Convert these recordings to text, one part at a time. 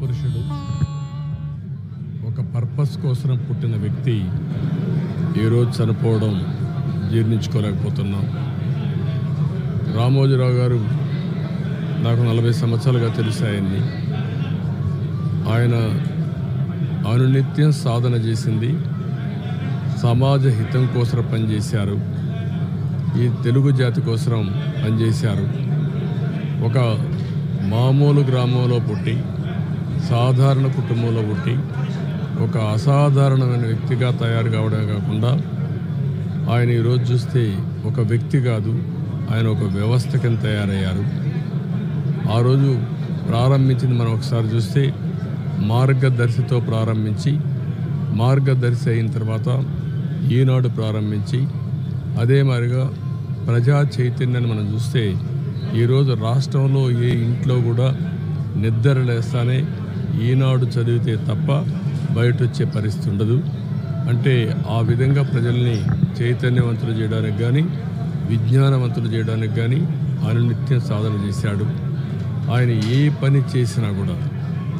పురుషుడు, ఒక పర్పస్ కోసం పుట్టిన వ్యక్తి ఈరోజు చనిపోవడం జీర్ణించుకోలేకపోతున్నాం. రామోజీరావు గారు నాకు 40 సంవత్సరాలుగా తెలిసాయని. ఆయన అనునిత్యం సాధన చేసింది, సమాజ హితం కోసం పనిచేశారు, ఈ తెలుగు జాతి కోసం పనిచేశారు. ఒక మామూలు గ్రామంలో పుట్టి, సాధారణ కుటుంబంలో పుట్టి, ఒక అసాధారణమైన వ్యక్తిగా తయారు కావడమే కాకుండా ఆయన ఈరోజు చూస్తే ఒక వ్యక్తి కాదు, ఆయన ఒక వ్యవస్థ కింద తయారయ్యారు. ఆ రోజు ప్రారంభించింది మనం ఒకసారి చూస్తే మార్గదర్శితో ప్రారంభించి, మార్గదర్శి అయిన తర్వాత ఈనాడు ప్రారంభించి, అదే మాదిరిగా ప్రజా చైతన్యాన్ని మనం చూస్తే ఈరోజు రాష్ట్రంలో ఏ ఇంట్లో కూడా నిద్ర లేస్తానే ఈనాడు చదివితే తప్ప బయట వచ్చే పరిస్థితి ఉండదు. అంటే ఆ విధంగా ప్రజల్ని చైతన్యవంతులు చేయడానికి కానీ, విజ్ఞానవంతులు చేయడానికి కానీ ఆయన నిత్యం సాధన చేశాడు. ఆయన ఏ పని చేసినా కూడా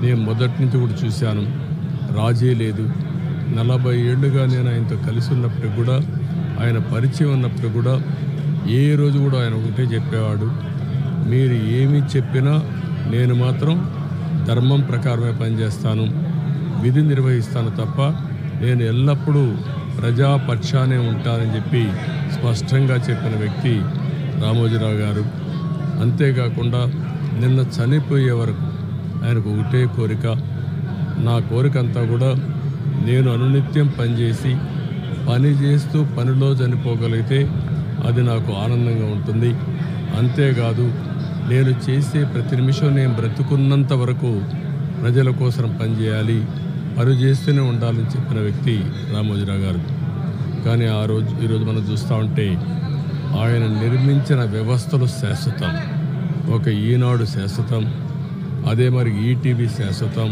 నేను మొదటి నుంచి కూడా చూశాను, రాజీ లేదు. 40 ఏళ్ళుగా నేను ఆయనతో కలిసి ఉన్నప్పుడు కూడా, ఆయన పరిచయం ఉన్నప్పుడు కూడా ఏ రోజు కూడా ఆయన ఒకటే చెప్పేవాడు, మీరు ఏమి చెప్పినా నేను మాత్రం ధర్మం ప్రకారమే పనిచేస్తాను, విధి నిర్వహిస్తాను తప్ప నేను ఎల్లప్పుడూ ప్రజాపక్షానే ఉంటానని చెప్పి స్పష్టంగా చెప్పిన వ్యక్తి రామోజీరావు గారు. అంతేకాకుండా నిన్న చనిపోయే వరకు ఆయనకు ఒకటే కోరిక, నా కోరిక అంతా కూడా నేను అనునిత్యం పనిచేసి, పని చేస్తూ పనిలో చనిపోగలిగితే అది నాకు ఆనందంగా ఉంటుంది. అంతేకాదు, నేను చేసే ప్రతి నిమిషం నేను బ్రతుకున్నంత వరకు ప్రజల కోసం పనిచేయాలి, పని చేస్తూనే ఉండాలని చెప్పిన వ్యక్తి రామోజీరావు గారు. కానీ ఈరోజు మనం చూస్తూ ఉంటే ఆయన నిర్మించిన వ్యవస్థలు శాశ్వతం. ఒక ఈనాడు శాశ్వతం, అదే మరి ఈటీవీ శాశ్వతం.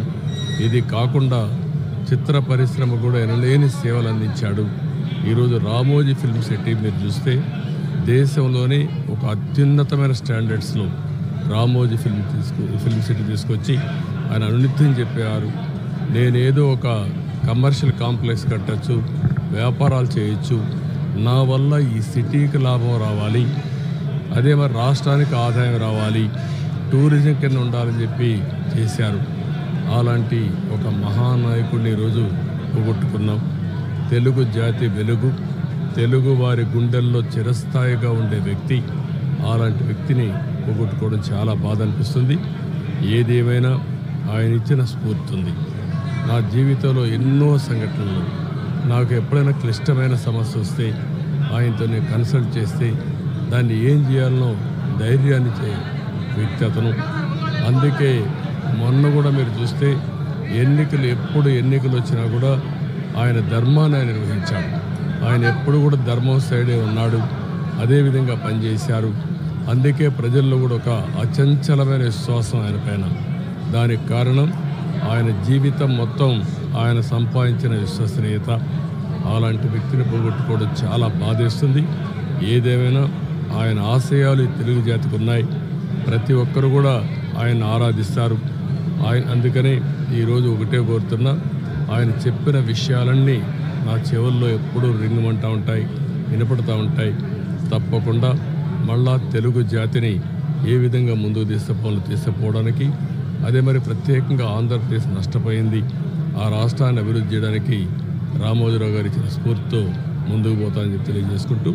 ఇది కాకుండా చిత్ర పరిశ్రమ కూడా ఎనలేని సేవలు అందించాడు. ఈరోజు రామోజీ ఫిల్మ్ సిటీ మీరు చూస్తే దేశంలోనే ఒక అత్యున్నతమైన స్టాండర్డ్స్లో రామోజీ ఫిల్మ్ సిటీ తీసుకొచ్చి ఆయన అనునిత్యం చెప్పేవారు, నేనేదో ఒక కమర్షియల్ కాంప్లెక్స్ కట్టచ్చు, వ్యాపారాలు చేయొచ్చు, నా వల్ల ఈ సిటీకి లాభం రావాలి, అదే మరి రాష్ట్రానికి ఆదాయం రావాలి, టూరిజం కింద ఉండాలని చెప్పి చేశారు. అలాంటి ఒక మహానాయకుడిని ఈరోజు పోగొట్టుకున్నాం. తెలుగు జాతి వెలుగు, తెలుగు వారి గుండెల్లో చిరస్థాయిగా ఉండే వ్యక్తి, అలాంటి వ్యక్తిని పోగొట్టుకోవడం చాలా బాధ అనిపిస్తుంది. ఏదేమైనా ఆయన ఇచ్చిన స్ఫూర్తి ఉంది. నా జీవితంలో ఎన్నో సంఘటనలు, నాకు ఎప్పుడైనా క్లిష్టమైన సమస్య వస్తే ఆయనతో నేను కన్సల్ట్ చేస్తే దాన్ని ఏం చేయాలనో ధైర్యాన్ని ఇచ్చే వ్యక్తి అతను. అందుకే మొన్న కూడా మీరు చూస్తే ఎప్పుడు ఎన్నికలు వచ్చినా కూడా ఆయన ధర్మాన్ని నిర్వహించాడు. ఆయన ఎప్పుడు కూడా ధర్మం సైడే ఉన్నాడు, అదేవిధంగా పనిచేశారు. అందుకే ప్రజల్లో కూడా ఒక అచంచలమైన విశ్వాసం ఆయన పైన. దానికి కారణం ఆయన జీవితం మొత్తం ఆయన సంపాదించిన విశ్వసనీయత. అలాంటి వ్యక్తిని పోగొట్టుకోవడం చాలా బాధేస్తుంది. ఏదేమైనా ఆయన ఆశయాలు ఈ తెలుగు జాతికి ఉన్నాయి. ప్రతి ఒక్కరు కూడా ఆయన ఆరాధిస్తారు. అందుకనే ఈరోజు ఒకటే కోరుతున్నా, ఆయన చెప్పిన విషయాలన్నీ నా చెవుల్లో ఎప్పుడూ రింగుమంటూ ఉంటాయి, వినపడుతూ ఉంటాయి. తప్పకుండా మళ్ళా తెలుగు జాతిని ఏ విధంగా ముందుకు తీసుకుపోవడానికి, అదే మరి ప్రత్యేకంగా ఆంధ్రప్రదేశ్ నష్టపోయింది, ఆ రాష్ట్రాన్ని అభివృద్ధి చేయడానికి రామోజీరావు గారు ఇచ్చిన స్ఫూర్తితో ముందుకు పోతానని చెప్పి తెలియజేసుకుంటూ